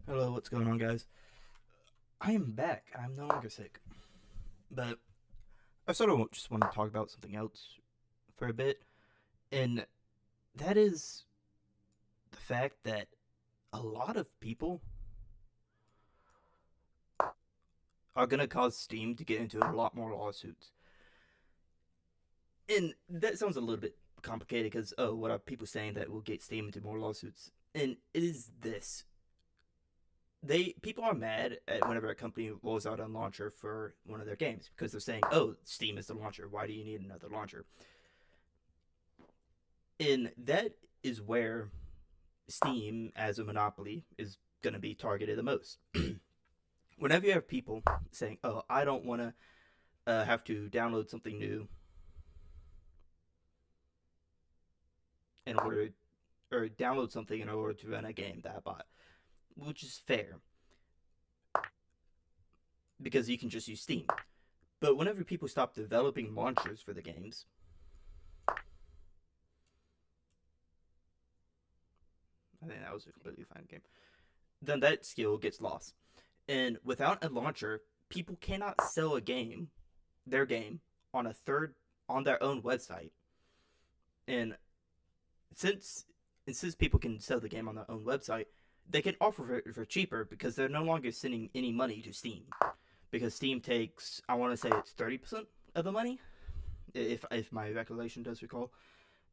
Hello, what's going on, guys? I am back. I'm no longer sick. But I sort of just want to talk about something else for a bit. And that is the fact that a lot of people are going to cause Steam to get into a lot more lawsuits. And that sounds a little bit complicated because, oh, what are people saying that will get Steam into more lawsuits? And it is this. People are mad at whenever a company rolls out a launcher for one of their games because they're saying, "Oh, Steam is the launcher. Why do you need another launcher?" And that is where Steam, as a monopoly, is going to be targeted the most. Whenever you have people saying, "Oh, I don't want to have to download something new in order, or download something in order to run a game that I bought," which is fair because you can just use Steam. But whenever people stop developing launchers for the games, I think that was a completely fine game, then that skill gets lost. And without a launcher, people cannot sell their game, on a third on their own website. And since since people can sell the game on their own website, they can offer it for cheaper because they're no longer sending any money to Steam. Because Steam takes, I want to say it's 30% of the money, if my recollection does recall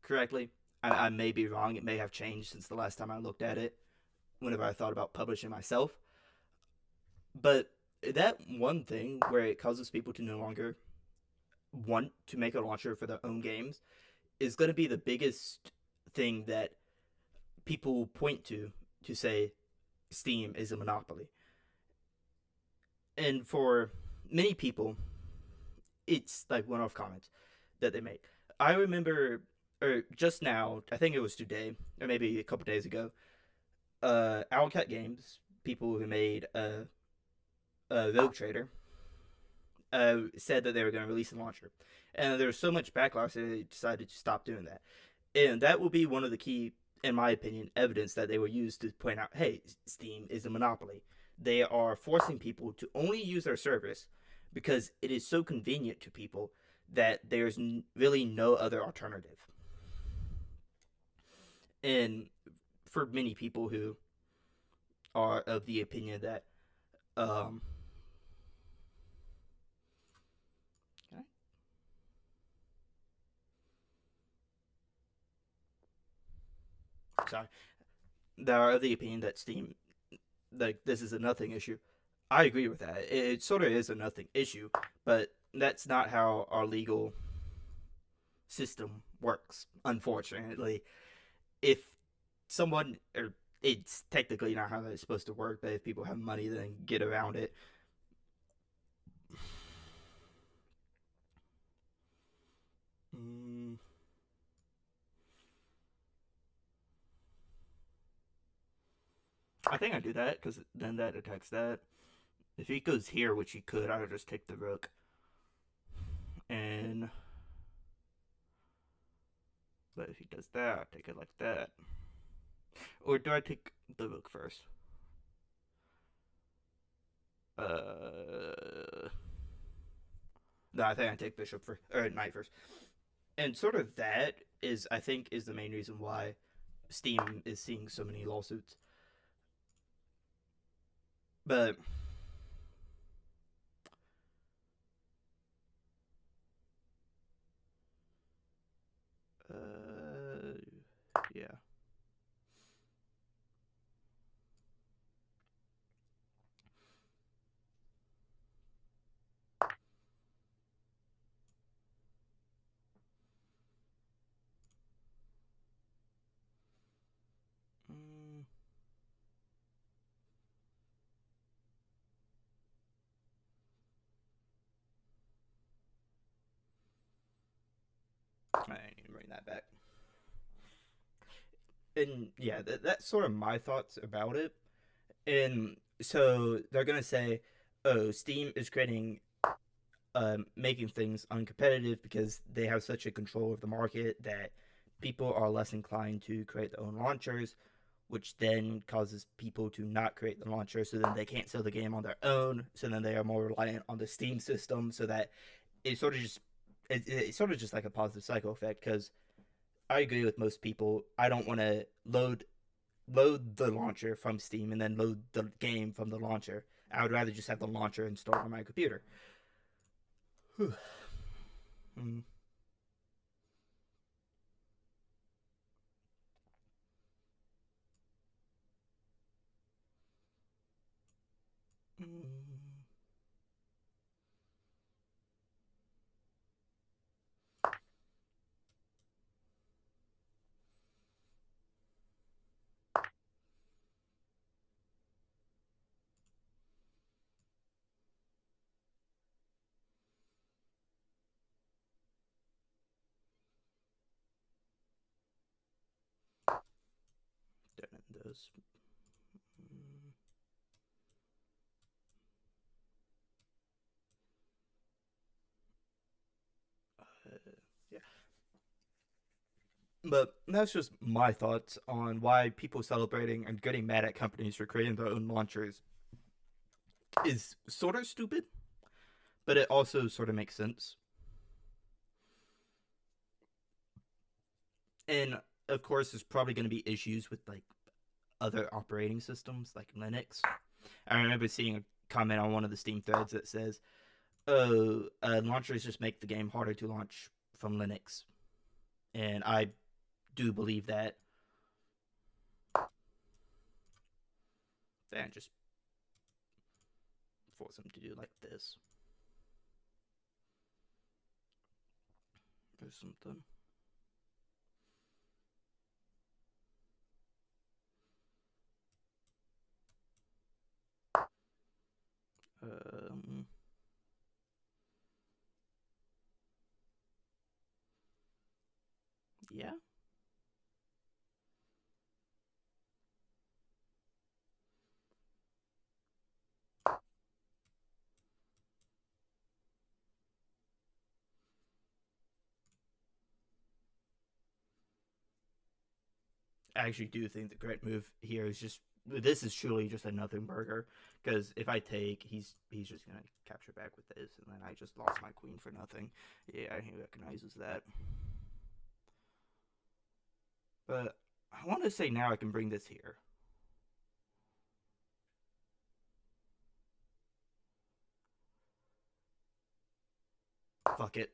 correctly. I may be wrong. It may have changed since the last time I looked at it. Whenever I thought about publishing myself, but that one thing where it causes people to no longer want to make a launcher for their own games is going to be the biggest thing that people point to say Steam is a monopoly. And for many people, it's like one off comments that they make. I remember, or just now, I think it was today, or maybe a couple days ago, Owlcat Games, people who made Rogue Trader, said that they were going to release a launcher. And there was so much backlash that they decided to stop doing that. And that will be one of the key, in my opinion, evidence that they will use to point out, hey, Steam is a monopoly. They are forcing people to only use their service because it is so convenient to people that there's really no other alternative. And for many people who are of the opinion that, um, sorry, that are of the opinion that Steam, like, this is a nothing issue. I agree with that. It sort of is a nothing issue, but that's not how our legal system works. Unfortunately, if someone, or it's technically not how it's supposed to work, but if people have money, then get around it. Mm, I think I do that because then that attacks that. If he goes here, which he could, I would just take the rook. And but if he does that, I take it like that. Or do I take the rook first? Uh, no, I think I take bishop first or knight first. And sort of that is, I think, is the main reason why Steam is seeing so many lawsuits. But uh, yeah. Mm, I need to bring that back. And yeah, that's sort of my thoughts about it. And so they're gonna say, "Oh, Steam is creating, making things uncompetitive because they have such a control of the market that people are less inclined to create their own launchers." which then causes people to not create the launcher, so then they can't sell the game on their own, so then they are more reliant on the Steam system, so that it sort of just it's sort of just like a positive cycle effect. Because I agree with most people, I don't want to load the launcher from Steam and then load the game from the launcher. I would rather just have the launcher installed on my computer. Mm. Mm. Done those. Mm. Yeah. But that's just my thoughts on why people celebrating and getting mad at companies for creating their own launchers is sort of stupid, but it also sort of makes sense. And of course, there's probably going to be issues with like other operating systems like Linux. I remember seeing a comment on one of the Steam threads that says, "Oh, launchers just make the game harder to launch from Linux," and I do believe that. And just force them to do like this or something. Um, yeah. I actually do think the correct move here is just this is truly just a nothing burger because if I take he's just gonna capture back with this and then I just lost my queen for nothing. Yeah, he recognizes that. But I want to say now I can bring this here. Fuck it.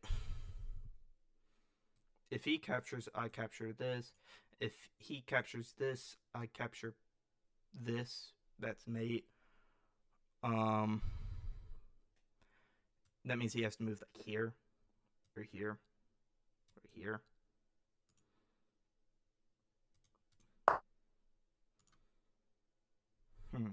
If he captures, I capture this. If he captures this, I capture this. That's mate. Um, that means he has to move like here, or here, or here. Hmm.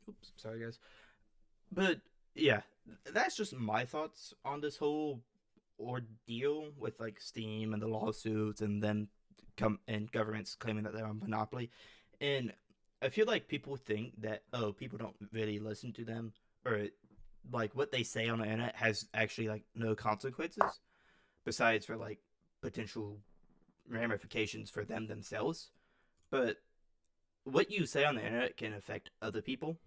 Oops, sorry guys. But yeah, that's just my thoughts on this whole ordeal with like Steam and the lawsuits and then come and governments claiming that they're a monopoly. And I feel like people think that people don't really listen to them or like what they say on the internet has actually like no consequences besides for like potential ramifications for them themselves. But what you say on the internet can affect other people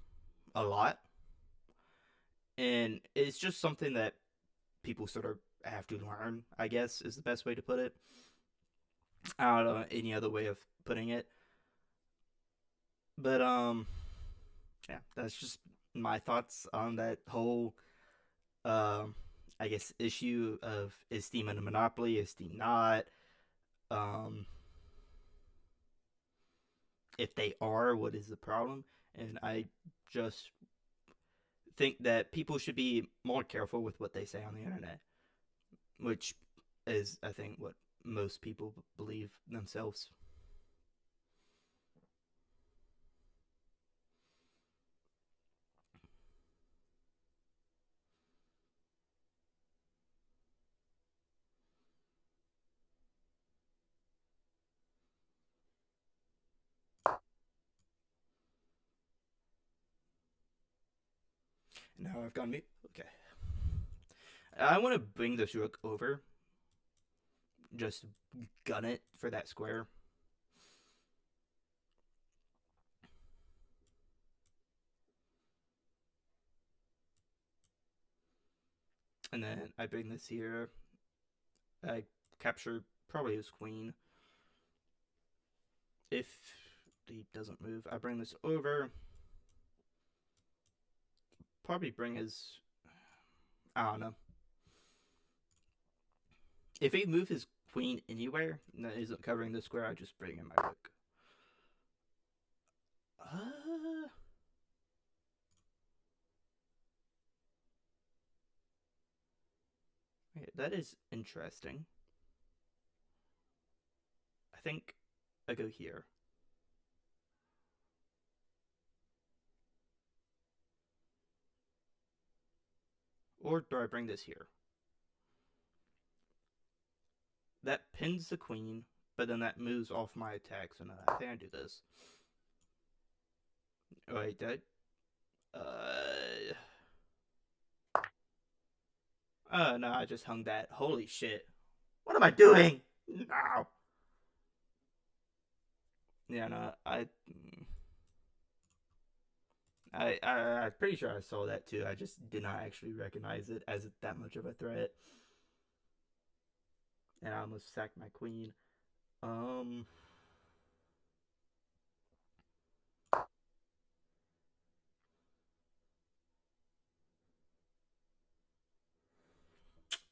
a lot, and it's just something that people sort of have to learn, I guess is the best way to put it. I don't know any other way of putting it. But yeah, that's just my thoughts on that whole um I guess issue of is Steam in a monopoly, is Steam not? Um if they are, what is the problem? And I just think that people should be more careful with what they say on the internet, which is I think what most people believe themselves. Now I've got me. Okay. I want to bring this rook over. Just gun it for that square. And then I bring this here. I capture probably his queen. If he doesn't move, I bring this over. Probably bring his. I don't know. If he move his queen anywhere that isn't covering the square, I just bring in my rook. Okay, that is interesting. I think I go here. Or do I bring this here? That pins the queen, but then that moves off my attack, so no, I think I do this. Oh, wait, that. No, I just hung that. Holy shit. What am I doing? No. Yeah, no, I'm pretty sure I saw that too. I just did not actually recognize it as that much of a threat. And I almost sacked my queen. Um,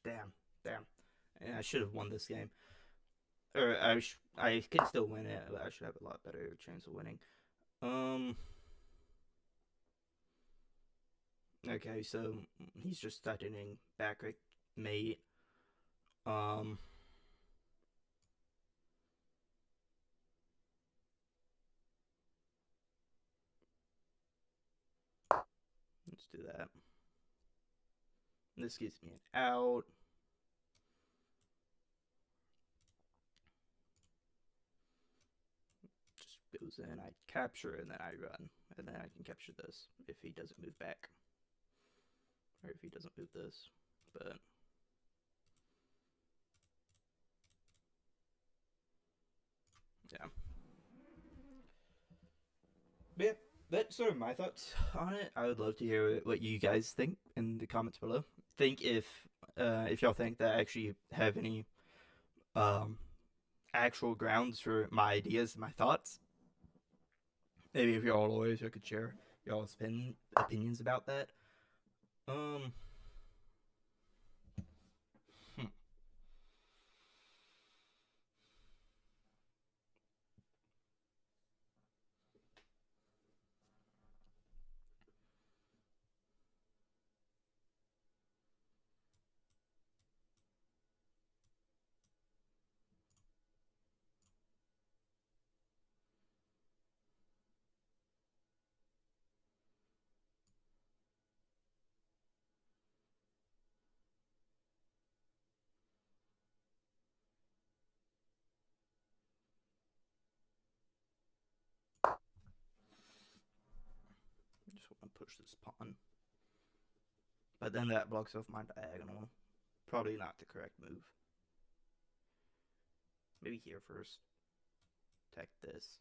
damn, damn. And I should have won this game. Or I can still win it, but I should have a lot better chance of winning. Um, okay, so he's just threatening back mate. Um, let's do that. This gives me an out. Just goes in, I capture, and then I run. And then I can capture this if he doesn't move back. Or if he doesn't move this. But yeah. But yeah, that's sort of my thoughts on it. I would love to hear what you guys think in the comments below. Think if y'all think that I actually have any um actual grounds for my ideas and my thoughts. Maybe if y'all lawyers, I could share y'all's opinions about that. Um, hmm. Just want to push this pawn, but then that blocks off my diagonal. Probably not the correct move. Maybe here first. Attack this.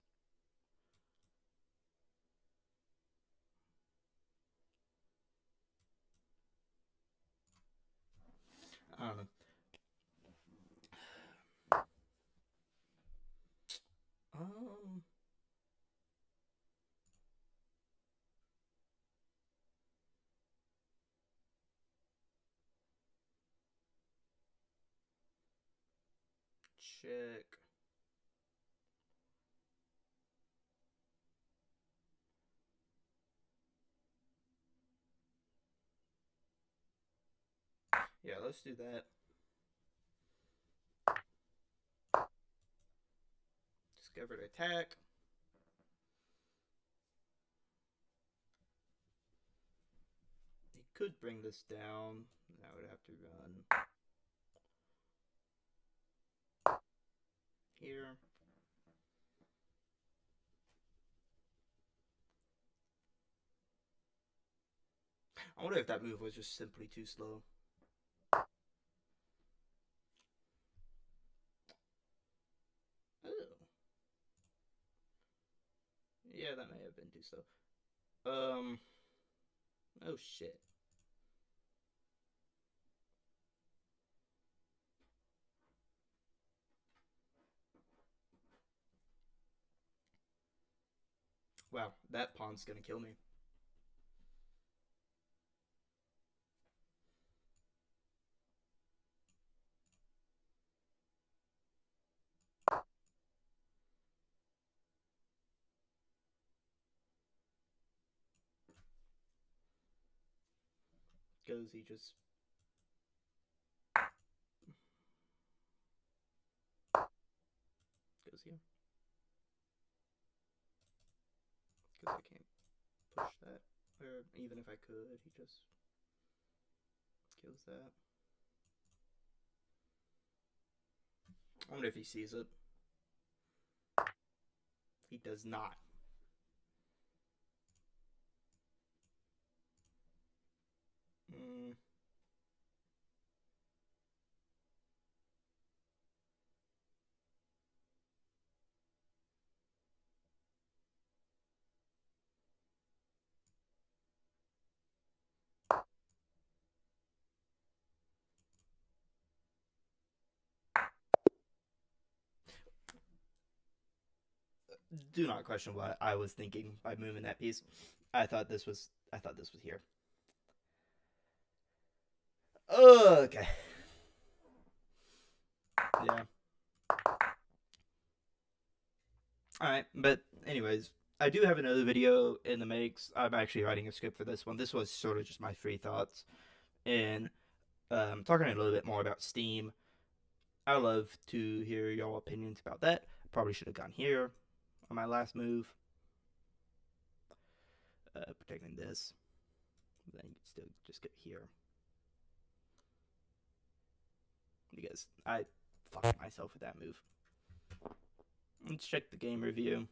I don't know. Um, check. Yeah, let's do that. Discovered attack. He could bring this down. I would have to run here. I wonder if that move was just simply too slow. Oh. Yeah, that may have been too slow. Oh shit. Wow, that pawn's gonna kill me. Because he just goes here. Because I can't push that. Or even if I could, he just kills that. I wonder if he sees it. He does not. Mm. Do not question what I was thinking by moving that piece. I thought this was here. Okay. Yeah. Alright, but anyways, I do have another video in the makes. I'm actually writing a script for this one. This was sort of just my free thoughts. And talking a little bit more about Steam. I would love to hear y'all opinions about that. Probably should have gone here on my last move. Protecting this. Then you can still just get here. Because I fucked myself with that move. Let's check the game review.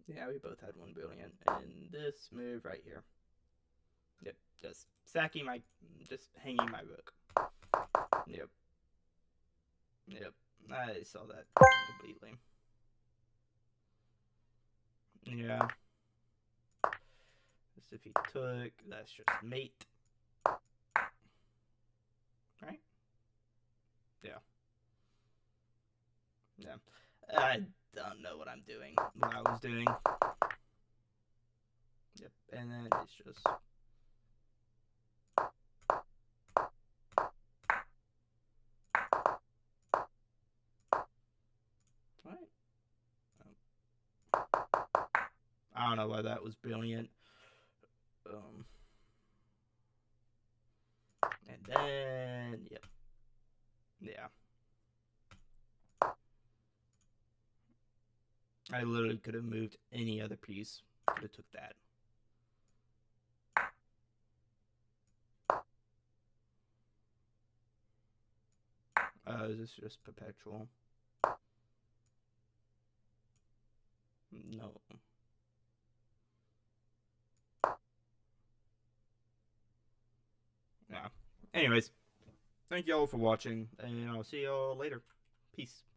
Yeah, we both had one brilliant. And this move right here. Yep, just sacking my, just hanging my rook. Yep. Yep, I saw that completely. Yeah. As if he took, that's just mate. Right? Yeah. Yeah. I don't know what I'm doing. What I was doing. Yep. And then it's just. Right. I don't know why that was brilliant. And then, yep. Yeah. I literally could have moved any other piece. Could have took that. Is this just perpetual? No. Yeah. Anyways, thank y'all for watching, and I'll see y'all later. Peace.